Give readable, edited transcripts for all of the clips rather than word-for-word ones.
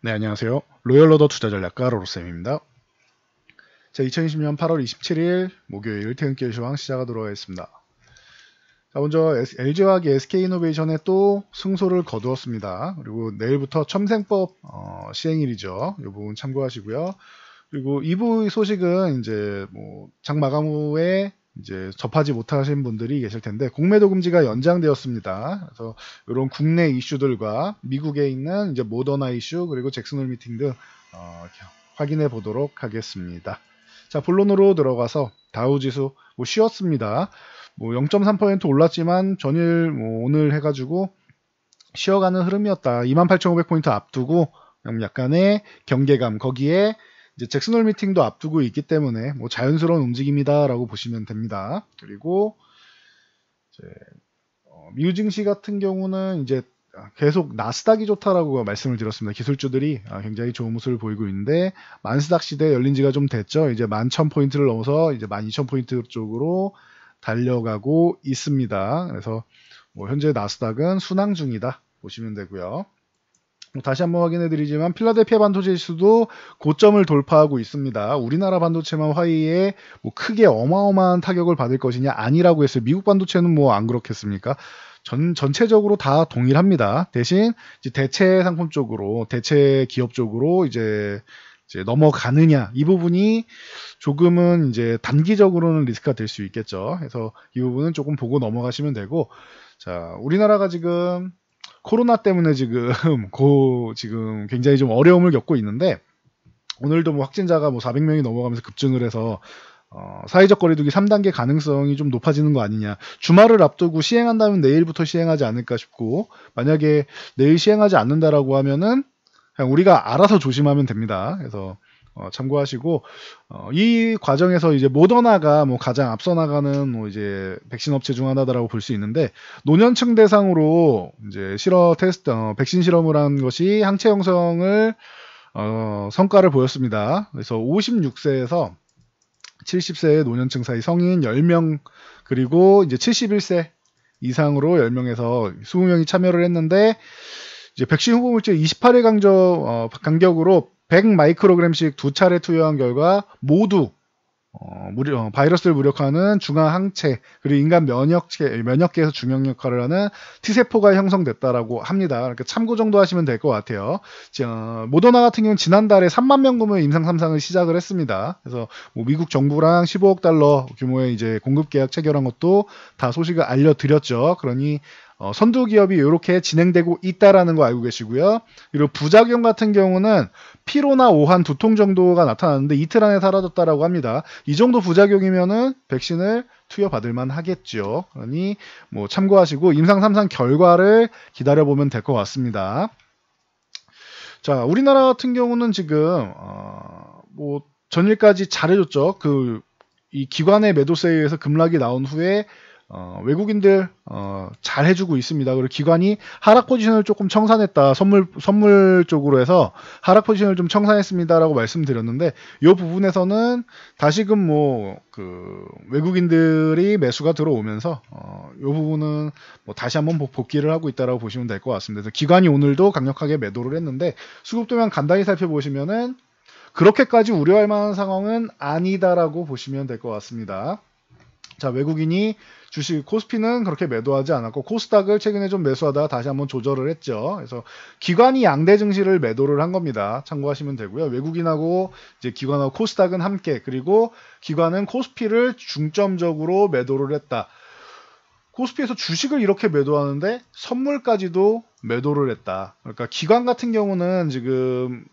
네, 안녕하세요. 로열러더 투자전략가 로로쌤입니다. 자, 2020년 8월 27일 목요일 퇴근길 시황 시작하도록 하겠습니다. 자, 먼저 LG화학이 SK이노베이션에 또 승소를 거두었습니다. 그리고 내일부터 첨생법 시행일이죠. 이 부분 참고하시고요. 그리고 2부 소식은 이제 장 마감 후에 이제 접하지 못하신 분들이 계실 텐데 공매도 금지가 연장되었습니다. 그래서 이런 국내 이슈들과 미국에 있는 이제 모더나 이슈 그리고 잭슨홀 미팅 등 확인해 보도록 하겠습니다. 자, 본론으로 들어가서 다우지수 쉬었습니다. 0.3% 올랐지만 전일 오늘 해가지고 쉬어가는 흐름이었다. 28,500포인트 앞두고 약간의 경계감, 거기에 이제 잭슨홀 미팅도 앞두고 있기 때문에 자연스러운 움직임이다라고 보시면 됩니다. 그리고 이제 미국 증시 같은 경우는 이제 계속 나스닥이 좋다라고 말씀을 드렸습니다. 기술주들이 굉장히 좋은 모습을 보이고 있는데 만스닥 시대 열린 지가 좀 됐죠. 이제 11,000포인트를 넘어서 이제 12,000포인트 쪽으로 달려가고 있습니다. 그래서 현재 나스닥은 순항 중이다 보시면 되고요. 다시 한번 확인해 드리지만 필라델피아 반도체 지수도 고점을 돌파하고 있습니다. 우리나라 반도체만 화이에 크게 어마어마한 타격을 받을 것이냐 아니라고 했어요. 미국 반도체는 안 그렇겠습니까? 전체적으로 다 동일합니다. 대신 이제 대체 상품 쪽으로, 대체 기업 쪽으로 이제 넘어가느냐, 이 부분이 조금은 이제 단기적으로는 리스크가 될 수 있겠죠. 그래서 이 부분은 조금 보고 넘어가시면 되고, 자, 우리나라가 지금 코로나 때문에 지금 굉장히 좀 어려움을 겪고 있는데, 오늘도 확진자가 400명이 넘어가면서 급증을 해서 사회적 거리두기 3단계 가능성이 좀 높아지는 거 아니냐. 주말을 앞두고 시행한다면 내일부터 시행하지 않을까 싶고, 만약에 내일 시행하지 않는다라고 하면은 그냥 우리가 알아서 조심하면 됩니다. 그래서 참고하시고, 이 과정에서 이제 모더나가 가장 앞서 나가는 이제 백신 업체 중 하나다라고 볼 수 있는데, 노년층 대상으로 이제 백신 실험을 한 것이 항체 형성을 성과를 보였습니다. 그래서 56세에서 70세의 노년층 사이 성인 10명 그리고 이제 71세 이상으로 10명에서 20명이 참여를 했는데, 이제 백신 후보 물질 28일 간격으로 100 마이크로그램씩 두 차례 투여한 결과 모두 바이러스를 무력화하는 중화 항체 그리고 인간 면역계에서 중요한 역할을 하는 T세포가 형성됐다라고 합니다. 그러니까 참고 정도 하시면 될 것 같아요. 모더나 같은 경우는 지난달에 3만 명 규모의 임상 3상을 시작을 했습니다. 그래서 미국 정부랑 15억 달러 규모의 이제 공급 계약 체결한 것도 다 소식을 알려드렸죠. 그러니 선두 기업이 이렇게 진행되고 있다라는 거 알고 계시고요. 그리고 부작용 같은 경우는 피로나 오한, 두통 정도가 나타났는데 이틀 안에 사라졌다라고 합니다. 이 정도 부작용이면은 백신을 투여받을 만 하겠죠. 그러니 참고하시고 임상 3상 결과를 기다려보면 될 것 같습니다. 자, 우리나라 같은 경우는 지금 전일까지 잘해줬죠. 이 기관의 매도세에 의해서 급락이 나온 후에 외국인들 잘 해주고 있습니다. 그리고 기관이 하락 포지션을 조금 청산했다. 선물 쪽으로 해서 하락 포지션을 좀 청산했습니다라고 말씀드렸는데, 이 부분에서는 다시금 외국인들이 매수가 들어오면서 이 부분은 다시 한번 복귀를 하고 있다라고 보시면 될 것 같습니다. 그래서 기관이 오늘도 강력하게 매도를 했는데, 수급도면 간단히 살펴보시면은 그렇게까지 우려할 만한 상황은 아니다라고 보시면 될 것 같습니다. 자, 외국인이 주식 코스피는 그렇게 매도하지 않았고 코스닥을 최근에 좀 매수하다가 다시 한번 조절을 했죠. 그래서 기관이 양대 증시를 매도를 한 겁니다. 참고하시면 되고요. 외국인하고 이제 기관하고 코스닥은 함께, 그리고 기관은 코스피를 중점적으로 매도를 했다. 코스피에서 주식을 이렇게 매도하는데 선물까지도 매도를 했다. 그러니까 기관 같은 경우는 지금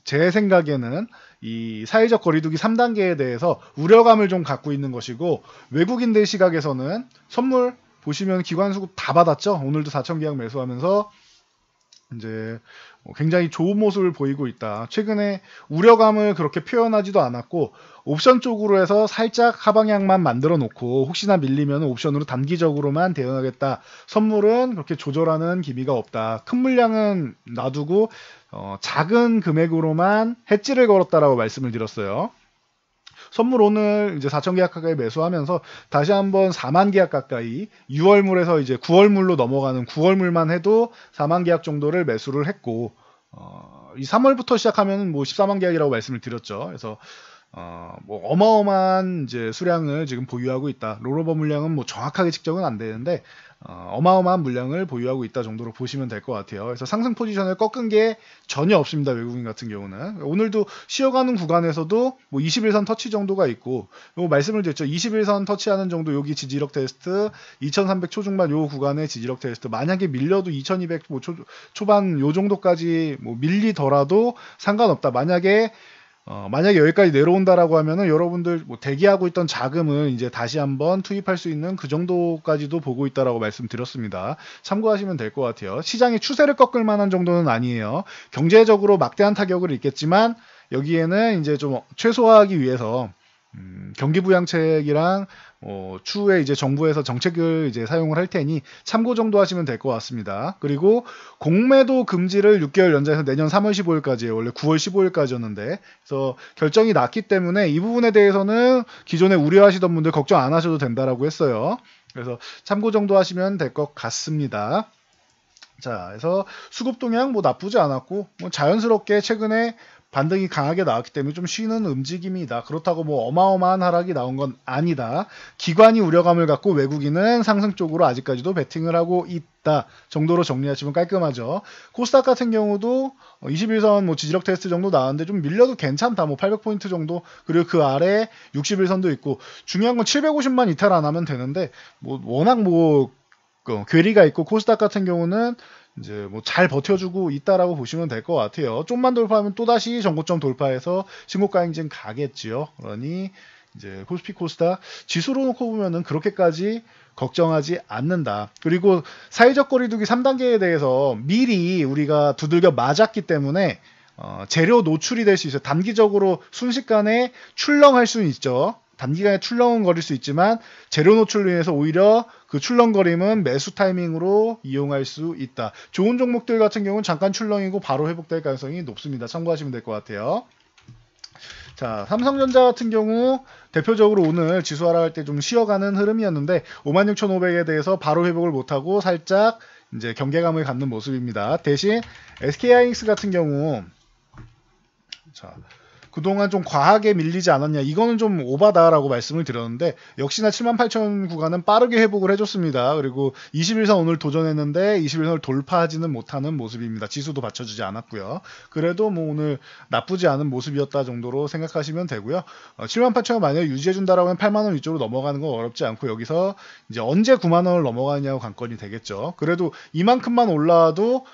제 생각에는 이 사회적 거리두기 3단계에 대해서 우려감을 좀 갖고 있는 것이고, 외국인들 시각에서는 선물 보시면 기관 수급 다 받았죠. 오늘도 4천 계약 매수하면서 이제 굉장히 좋은 모습을 보이고 있다. 최근에 우려감을 그렇게 표현하지도 않았고 옵션 쪽으로 해서 살짝 하방향만 만들어 놓고 혹시나 밀리면 옵션으로 단기적으로만 대응하겠다. 선물은 그렇게 조절하는 기미가 없다. 큰 물량은 놔두고 작은 금액으로만 해지를 걸었다라고 말씀을 드렸어요. 선물 오늘 이제 4천 계약 가까이 매수하면서 다시 한번 4만 계약 가까이 6월물에서 이제 9월물로 넘어가는 9월물만 해도 4만 계약 정도를 매수를 했고, 이 3월부터 시작하면 뭐 14만 계약이라고 말씀을 드렸죠. 그래서 뭐 어마어마한 이제 수량을 지금 보유하고 있다. 롤오버 물량은 뭐 정확하게 측정은 안 되는데 어마어마한 물량을 보유하고 있다 정도로 보시면 될 것 같아요. 그래서 상승 포지션을 꺾은 게 전혀 없습니다. 외국인 같은 경우는. 오늘도 쉬어가는 구간에서도 뭐 21선 터치 정도가 있고, 요 말씀을 드렸죠. 21선 터치하는 정도 여기 지지력 테스트, 2300 초중반 요 구간의 지지력 테스트. 만약에 밀려도 2200 뭐 초반 요 정도까지 뭐 밀리더라도 상관없다. 만약에 여기까지 내려온다라고 하면은 여러분들 뭐 대기하고 있던 자금을 이제 다시 한번 투입할 수 있는 그 정도까지도 보고 있다라고 말씀드렸습니다. 참고하시면 될 것 같아요. 시장의 추세를 꺾을 만한 정도는 아니에요. 경제적으로 막대한 타격을 입겠지만 여기에는 이제 좀 최소화하기 위해서 경기 부양책이랑 추후에 이제 정부에서 정책을 이제 사용을 할 테니 참고 정도 하시면 될 것 같습니다. 그리고 공매도 금지를 6개월 연장해서 내년 3월 15일까지예요. 원래 9월 15일까지였는데, 그래서 결정이 났기 때문에 이 부분에 대해서는 기존에 우려하시던 분들 걱정 안 하셔도 된다라고 했어요. 그래서 참고 정도 하시면 될 것 같습니다. 자, 그래서 수급 동향 뭐 나쁘지 않았고, 뭐 자연스럽게 최근에 반등이 강하게 나왔기 때문에 좀 쉬는 움직임이다. 그렇다고 뭐 어마어마한 하락이 나온 건 아니다. 기관이 우려감을 갖고 외국인은 상승 쪽으로 아직까지도 베팅을 하고 있다 정도로 정리하시면 깔끔하죠. 코스닥 같은 경우도 21선 뭐 지지력 테스트 정도 나왔는데 좀 밀려도 괜찮다. 뭐 800포인트 정도. 그리고 그 아래 61선도 있고, 중요한 건 750만 이탈 안 하면 되는데 뭐 워낙 뭐 괴리가 있고, 코스닥 같은 경우는 이제 뭐 잘 버텨주고 있다라고 보시면 될 것 같아요. 좀만 돌파하면 또다시 전고점 돌파해서 신고가 행진 가겠지요. 그러니 이제 코스피 코스닥 지수로 놓고 보면은 그렇게까지 걱정하지 않는다. 그리고 사회적 거리두기 3단계에 대해서 미리 우리가 두들겨 맞았기 때문에 재료 노출이 될 수 있어요. 단기적으로 순식간에 출렁할 수는 있죠. 단기간에 출렁거릴 수 있지만 재료 노출로 인해서 오히려 그 출렁거림은 매수 타이밍으로 이용할 수 있다. 좋은 종목들 같은 경우는 잠깐 출렁이고 바로 회복될 가능성이 높습니다. 참고하시면 될 것 같아요. 자, 삼성전자 같은 경우 대표적으로 오늘 지수 하락할 때 좀 쉬어가는 흐름이었는데 56,500에 대해서 바로 회복을 못하고 살짝 이제 경계감을 갖는 모습입니다. 대신 SK하이닉스 같은 경우 자, 그동안 좀 과하게 밀리지 않았냐, 이거는 좀 오바다라고 말씀을 드렸는데 역시나 78,000 구간은 빠르게 회복을 해줬습니다. 그리고 21선 오늘 도전했는데 21선을 돌파하지는 못하는 모습입니다. 지수도 받쳐주지 않았고요. 그래도 뭐 오늘 나쁘지 않은 모습이었다 정도로 생각하시면 되고요. 78,000원 만약에 유지해준다라고 하면 8만원 위쪽으로 넘어가는 건 어렵지 않고, 여기서 이제 언제 9만원을 넘어가느냐고 관건이 되겠죠. 그래도 이만큼만 올라와도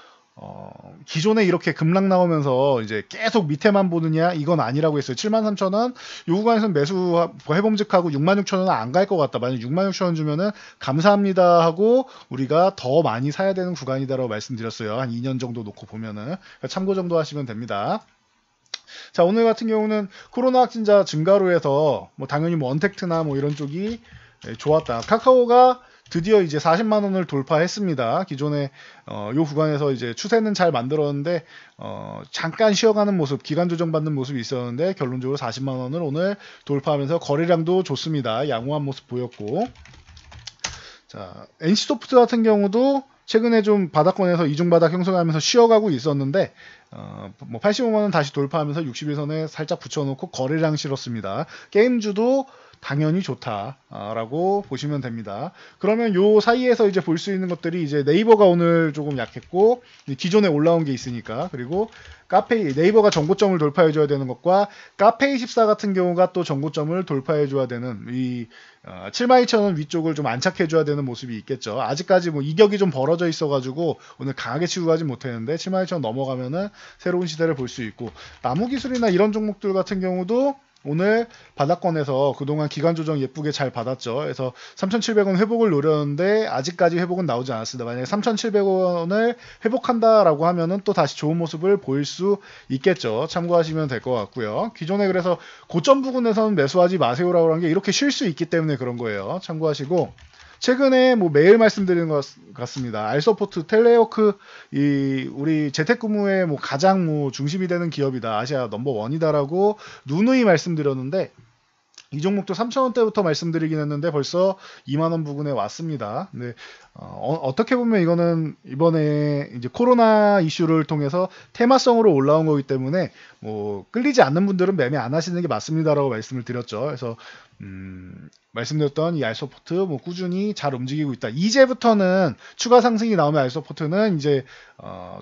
기존에 이렇게 급락 나오면서 이제 계속 밑에만 보느냐, 이건 아니라고 했어요. 73,000원 요 구간에서는 매수 해봄직하고 66,000원은 안 갈 것 같다. 만약 66,000원 주면은 감사합니다 하고 우리가 더 많이 사야 되는 구간이다라고 말씀드렸어요. 한 2년 정도 놓고 보면은. 그러니까 참고 정도 하시면 됩니다. 자, 오늘 같은 경우는 코로나 확진자 증가로 해서 뭐 당연히 뭐 언택트나 뭐 이런 쪽이 좋았다. 카카오가 드디어 이제 40만 원을 돌파했습니다. 기존에 요 구간에서 이제 추세는 잘 만들었는데 잠깐 쉬어가는 모습, 기간 조정 받는 모습이 있었는데 결론적으로 40만 원을 오늘 돌파하면서 거래량도 좋습니다. 양호한 모습 보였고, 자, NC소프트 같은 경우도 최근에 좀 바닥권에서 이중바닥 형성하면서 쉬어가고 있었는데 뭐 85만 원 다시 돌파하면서 61선에 살짝 붙여놓고 거래량 실었습니다. 게임주도 당연히 좋다라고 보시면 됩니다. 그러면 요 사이에서 이제 볼 수 있는 것들이 이제 네이버가 오늘 조금 약했고, 기존에 올라온 게 있으니까, 그리고 네이버가 전고점을 돌파해줘야 되는 것과 카페24 같은 경우가 또 전고점을 돌파해줘야 되는 이 72,000원 위쪽을 좀 안착해줘야 되는 모습이 있겠죠. 아직까지 뭐 이격이 좀 벌어져 있어가지고 오늘 강하게 치고 가진 못했는데 72,000원 넘어가면은 새로운 시대를 볼 수 있고, 나무기술이나 이런 종목들 같은 경우도 오늘 바닥권에서 그동안 기간 조정 예쁘게 잘 받았죠. 그래서 3,700원 회복을 노렸는데 아직까지 회복은 나오지 않았습니다. 만약에 3,700원을 회복한다라고 하면은 또 다시 좋은 모습을 보일 수 있겠죠. 참고하시면 될 것 같고요. 기존에 그래서 고점 부근에서는 매수하지 마세요라고 한 게 이렇게 쉴 수 있기 때문에 그런 거예요. 참고하시고, 최근에 뭐 매일 말씀드리는 것 같습니다. 알서포트, 텔레워크, 우리 재택근무에 뭐 가장 뭐 중심이 되는 기업이다, 아시아 넘버 원이다라고 누누이 말씀드렸는데 이 종목도 3,000원대부터 말씀드리긴 했는데 벌써 2만원 부근에 왔습니다. 근데 어떻게 보면 이거는 이번에 이제 코로나 이슈를 통해서 테마성으로 올라온 거기 때문에 뭐 끌리지 않는 분들은 매매 안 하시는 게 맞습니다라고 말씀을 드렸죠. 그래서 말씀드렸던 이 알서포트 뭐 꾸준히 잘 움직이고 있다. 이제부터는 추가 상승이 나오면 알서포트는 이제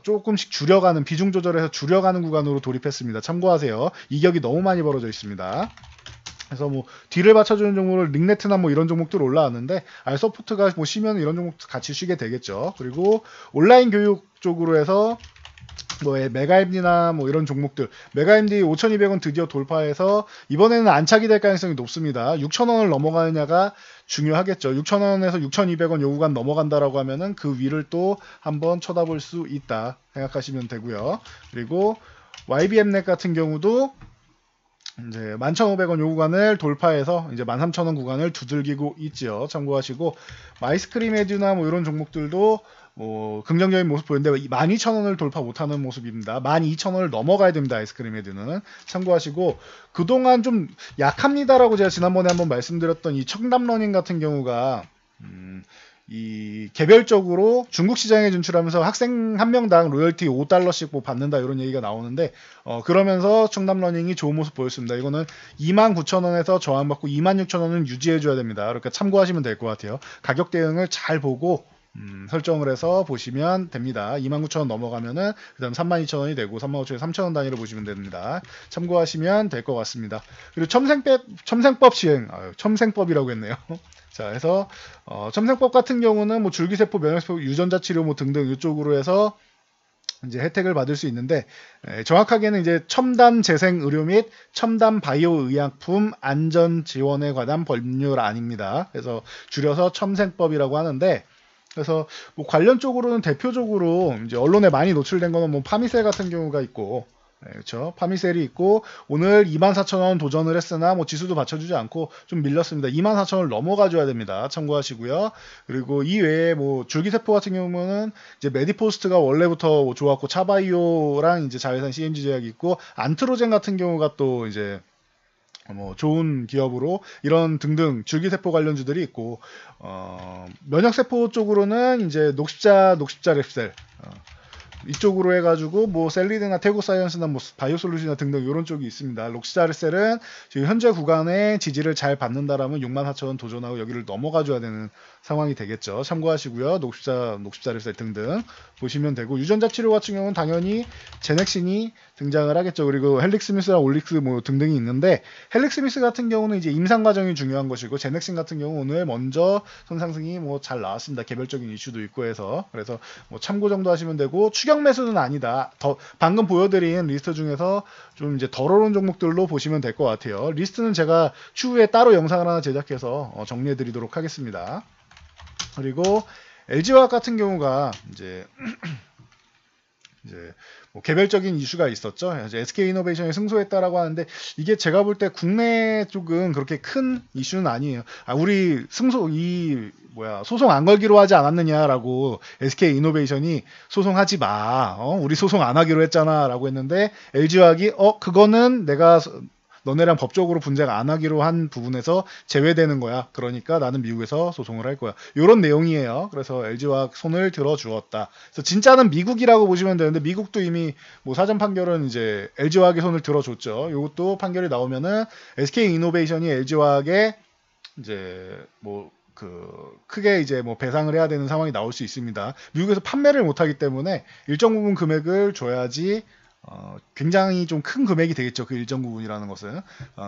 조금씩 줄여가는, 비중 조절해서 줄여가는 구간으로 돌입했습니다. 참고하세요. 이격이 너무 많이 벌어져 있습니다. 그래서 뭐 뒤를 받쳐주는 종목을 링네트나 뭐 이런 종목들 올라왔는데 알서포트가 뭐 쉬면 이런 종목도 같이 쉬게 되겠죠. 그리고 온라인 교육 쪽으로 해서 뭐 메가MD나 뭐 이런 종목들, 메가MD 5,200원 드디어 돌파해서 이번에는 안착이 될 가능성이 높습니다. 6,000원을 넘어가느냐가 중요하겠죠. 6,000원에서 6,200원 요 구간 넘어간다라고 하면은 그 위를 또 한번 쳐다볼 수 있다 생각하시면 되고요. 그리고 YBM넷 같은 경우도 이제 11,500원 요 구간을 돌파해서 이제 13,000원 구간을 두들기고 있지요. 참고하시고 아이스크림 에듀나 뭐 이런 종목들도 뭐 긍정적인 모습 보이는데 12,000원을 돌파 못하는 모습입니다. 12,000원을 넘어가야 됩니다. 아이스크림 에듀는 참고하시고 그동안 좀 약합니다라고 제가 지난번에 한번 말씀드렸던 이 청담러닝 같은 경우가 이 개별적으로 중국 시장에 진출하면서 학생 한 명당 로열티 5달러씩 뭐 받는다 이런 얘기가 나오는데 그러면서 청담러닝이 좋은 모습 보였습니다. 이거는 29,000원에서 저항받고 26,000원은 유지해줘야 됩니다. 그러니까 참고하시면 될 것 같아요. 가격 대응을 잘 보고 설정을 해서 보시면 됩니다. 29,000원 넘어가면은 그 다음 32,000원이 되고 35,000원에 3,000원 단위로 보시면 됩니다. 참고하시면 될 것 같습니다. 그리고 첨생법 시행, 첨생법이라고 했네요. 자, 해서 첨생법 같은 경우는 뭐 줄기세포, 면역세포, 유전자 치료 뭐 등등 이쪽으로 해서 이제 혜택을 받을 수 있는데 정확하게는 이제 첨단 재생 의료 및 첨단 바이오 의약품 안전 지원에 관한 법률안입니다. 그래서 줄여서 첨생법이라고 하는데 그래서 뭐 관련 쪽으로는 대표적으로 이제 언론에 많이 노출된 거는 뭐 파미셀 같은 경우가 있고 그렇죠. 파미셀이 있고 오늘 24,000원 도전을 했으나 뭐 지수도 받쳐주지 않고 좀 밀렸습니다. 24,000원을 넘어가줘야 됩니다. 참고하시고요. 그리고 이 외에 뭐 줄기세포 같은 경우는 이제 메디포스트가 원래부터 좋았고 차바이오랑 이제 자회사 CMG 제약이 있고 안트로젠 같은 경우가 또 이제 뭐 좋은 기업으로 이런 등등 줄기세포 관련주들이 있고 면역세포 쪽으로는 이제 녹십자 랩셀 이쪽으로 해가지고 뭐 셀리드나 태고사이언스나 뭐 바이오솔루션이나 등등 이런 쪽이 있습니다. 록시자르셀은 지금 현재 구간에 지지를 잘 받는다라면 64,000원 도전하고 여기를 넘어가줘야 되는 상황이 되겠죠. 참고하시고요. 녹십자르셀 등등 보시면 되고 유전자 치료 같은 경우는 당연히 제넥신이 등장을 하겠죠. 그리고 헬릭스미스랑 올릭스 뭐 등등이 있는데 헬릭스미스 같은 경우는 이제 임상 과정이 중요한 것이고 제넥신 같은 경우 오늘 먼저 손상승이 뭐 잘 나왔습니다. 개별적인 이슈도 있고 해서 그래서 뭐 참고 정도 하시면 되고 추격 매수는 아니다. 방금 보여드린 리스트 중에서 좀 이제 덜 오른 종목들로 보시면 될 것 같아요. 리스트는 제가 추후에 따로 영상을 하나 제작해서 정리해드리도록 하겠습니다. 그리고 LG화학 같은 경우가 이제 뭐 개별적인 이슈가 있었죠. SK이노베이션이 승소했다라고 하는데 이게 제가 볼 때 국내 쪽은 그렇게 큰 이슈는 아니에요. 우리 소송 안 걸기로 하지 않았느냐라고 SK이노베이션이 소송하지 마. 우리 소송 안 하기로 했잖아라고 했는데 LG화학이 그거는 내가 너네랑 법적으로 분쟁 안 하기로 한 부분에서 제외되는 거야. 그러니까 나는 미국에서 소송을 할 거야. 이런 내용이에요. 그래서 LG화학 손을 들어주었다. 그래서 진짜는 미국이라고 보시면 되는데 미국도 이미 뭐 사전 판결은 이제 LG화학의 손을 들어줬죠. 이것도 판결이 나오면은 SK이노베이션이 LG화학에 이제 뭐 크게 이제 뭐 배상을 해야 되는 상황이 나올 수 있습니다. 미국에서 판매를 못하기 때문에 일정 부분 금액을 줘야지 굉장히 좀 큰 금액이 되겠죠. 그 일정 부분이라는 것은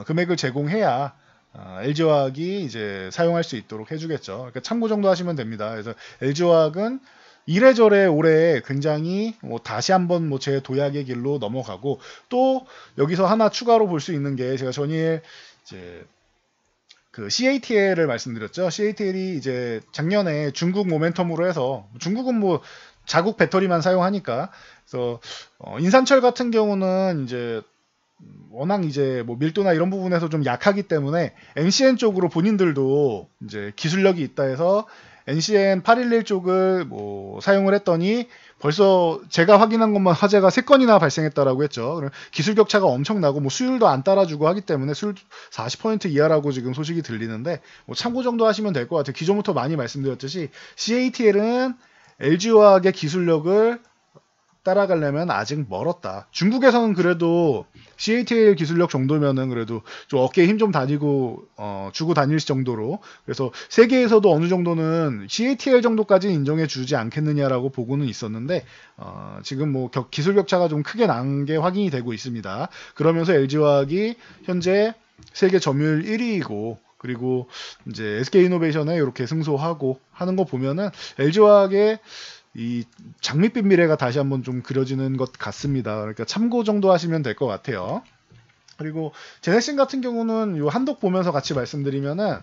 금액을 제공해야 LG화학이 이제 사용할 수 있도록 해주겠죠. 그러니까 참고 정도 하시면 됩니다. 그래서 LG화학은 이래저래 올해 굉장히 뭐 다시 한번 뭐 제 도약의 길로 넘어가고 또 여기서 하나 추가로 볼 수 있는 게 제가 전일 이제 그 CATL을 말씀드렸죠. CATL이 이제 작년에 중국 모멘텀으로 해서 중국은 뭐 자국 배터리만 사용하니까 그래서 인산철 같은 경우는 이제 워낙 이제 뭐 밀도나 이런 부분에서 좀 약하기 때문에 NCN 쪽으로 본인들도 이제 기술력이 있다 해서 NCN 811 쪽을 사용을 했더니 벌써 제가 확인한 것만 화재가 3건이나 발생했다라고 했죠. 기술 격차가 엄청나고 수율도 안 따라주고 하기 때문에 수율 40% 이하라고 지금 소식이 들리는데 참고 정도 하시면 될 것 같아요. 기존부터 많이 말씀드렸듯이 CATL은 LG화학의 기술력을 따라가려면 아직 멀었다. 중국에서는 그래도 CATL 기술력 정도면은 그래도 좀 어깨에 힘 좀 다니고 주고 다닐 정도로, 그래서 세계에서도 어느 정도는 CATL 정도까지 인정해 주지 않겠느냐라고 보고는 있었는데 지금 기술 격차가 좀 크게 난 게 확인이 되고 있습니다. 그러면서 LG화학이 현재 세계 점유율 1위이고 그리고 이제 SK이노베이션에 이렇게 승소하고 하는 거 보면은 LG화학의 이 장밋빛 미래가 다시 한번 좀 그려지는 것 같습니다. 그러니까 참고 정도 하시면 될 것 같아요. 그리고 제넥신 같은 경우는 요 한독 보면서 같이 말씀드리면은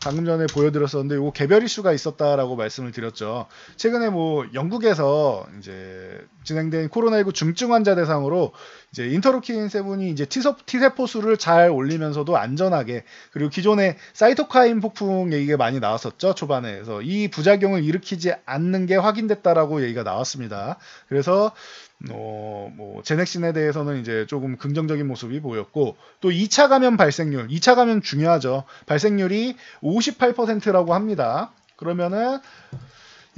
방금 전에 보여드렸었는데 요거 개별 이슈가 있었다라고 말씀을 드렸죠. 최근에 영국에서 이제 진행된 코로나19 중증 환자 대상으로 이제 인터루킨 7이 이제 T세포 수를 잘 올리면서도 안전하게, 그리고 기존에 사이토카인 폭풍 얘기가 많이 나왔었죠. 초반에. 그래서 이 부작용을 일으키지 않는 게 확인됐다라고 얘기가 나왔습니다. 그래서 제넥신에 대해서는 이제 조금 긍정적인 모습이 보였고, 또 2차 감염 발생률, 2차 감염 중요하죠. 발생률이 58%라고 합니다. 그러면은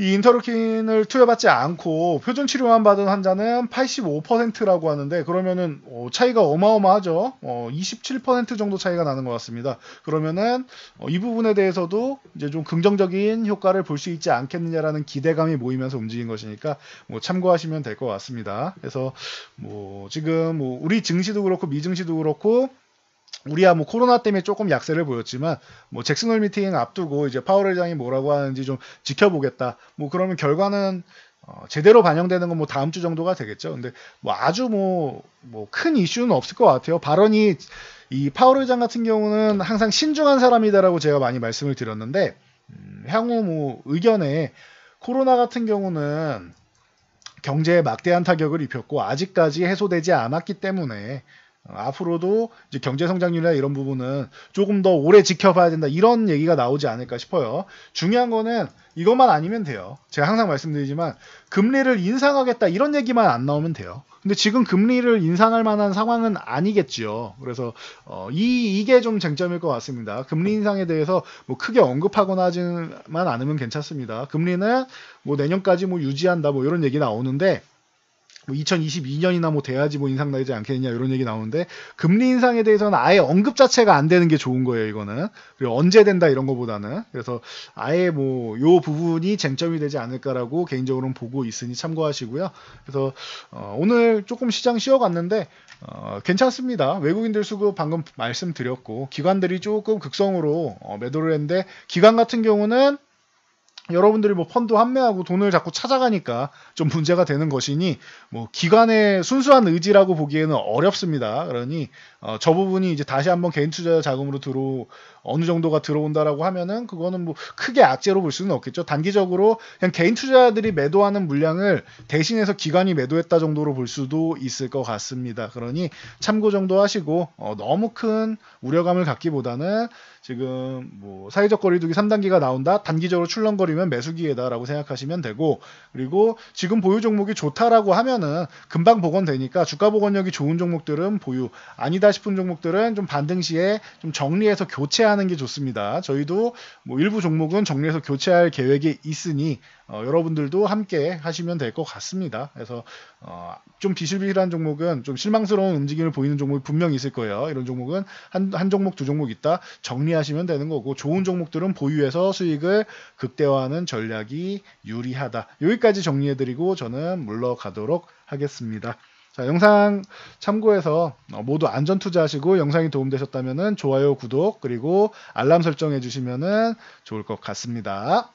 이 인터루킨을 투여받지 않고 표준 치료만 받은 환자는 85%라고 하는데, 그러면은 차이가 어마어마하죠. 27% 정도 차이가 나는 것 같습니다. 그러면은 이 부분에 대해서도 이제 좀 긍정적인 효과를 볼 수 있지 않겠느냐라는 기대감이 모이면서 움직인 것이니까 참고하시면 될 것 같습니다. 그래서 지금 우리 증시도 그렇고 미증시도 그렇고 우리야 코로나 때문에 조금 약세를 보였지만 잭슨홀 미팅 앞두고 이제 파월 회장이 뭐라고 하는지 좀 지켜보겠다. 그러면 결과는 제대로 반영되는 건 다음 주 정도가 되겠죠. 근데 아주 큰 이슈는 없을 것 같아요. 발언이, 이 파월 회장 같은 경우는 항상 신중한 사람이다라고 제가 많이 말씀을 드렸는데 향후 의견에 코로나 같은 경우는 경제에 막대한 타격을 입혔고 아직까지 해소되지 않았기 때문에 앞으로도 이제 경제 성장률이나 이런 부분은 조금 더 오래 지켜봐야 된다, 이런 얘기가 나오지 않을까 싶어요. 중요한 거는 이것만 아니면 돼요. 제가 항상 말씀드리지만 금리를 인상하겠다 이런 얘기만 안 나오면 돼요. 근데 지금 금리를 인상할 만한 상황은 아니겠지요. 그래서 이게 좀 쟁점일 것 같습니다. 금리 인상에 대해서 크게 언급하거나 하지만 않으면 괜찮습니다. 금리는 내년까지 유지한다 이런 얘기 나오는데 2022년이나 돼야지 인상 나지 않겠느냐 이런 얘기 나오는데, 금리 인상에 대해서는 아예 언급 자체가 안 되는 게 좋은 거예요, 이거는. 그리고 언제 된다 이런 거보다는. 그래서 아예 요 부분이 쟁점이 되지 않을까라고 개인적으로는 보고 있으니 참고하시고요. 그래서 오늘 조금 시장 쉬어갔는데 괜찮습니다. 외국인들 수급 방금 말씀드렸고 기관들이 조금 극성으로 매도를 했는데, 기관 같은 경우는 여러분들이 펀드 환매하고 돈을 자꾸 찾아가니까 좀 문제가 되는 것이니 기관의 순수한 의지라고 보기에는 어렵습니다. 그러니 저 부분이 이제 다시 한번 개인 투자 자금으로 어느 정도가 들어온다라고 하면은 그거는 크게 악재로 볼 수는 없겠죠. 단기적으로 그냥 개인 투자자들이 매도하는 물량을 대신해서 기관이 매도했다 정도로 볼 수도 있을 것 같습니다. 그러니 참고 정도 하시고 너무 큰 우려감을 갖기보다는 지금 사회적 거리두기 3단계가 나온다, 단기적으로 출렁거리면 매수 기회다라고 생각하시면 되고, 그리고 지금 보유 종목이 좋다라고 하면은 금방 복원되니까 주가 복원력이 좋은 종목들은 보유, 아니다 싶은 종목들은 좀 반등 시에 좀 정리해서 교체하는 게 좋습니다. 저희도 일부 종목은 정리해서 교체할 계획이 있으니 여러분들도 함께 하시면 될 것 같습니다. 그래서 좀 비실비실한 종목은, 좀 실망스러운 움직임을 보이는 종목이 분명히 있을 거예요. 이런 종목은 한 종목 두 종목 있다 정리하시면 되는 거고, 좋은 종목들은 보유해서 수익을 극대화하는 전략이 유리하다. 여기까지 정리해드리고 저는 물러가도록 하겠습니다. 자, 영상 참고해서 모두 안전 투자하시고, 영상이 도움되셨다면 좋아요, 구독, 그리고 알람 설정해 주시면 좋을 것 같습니다.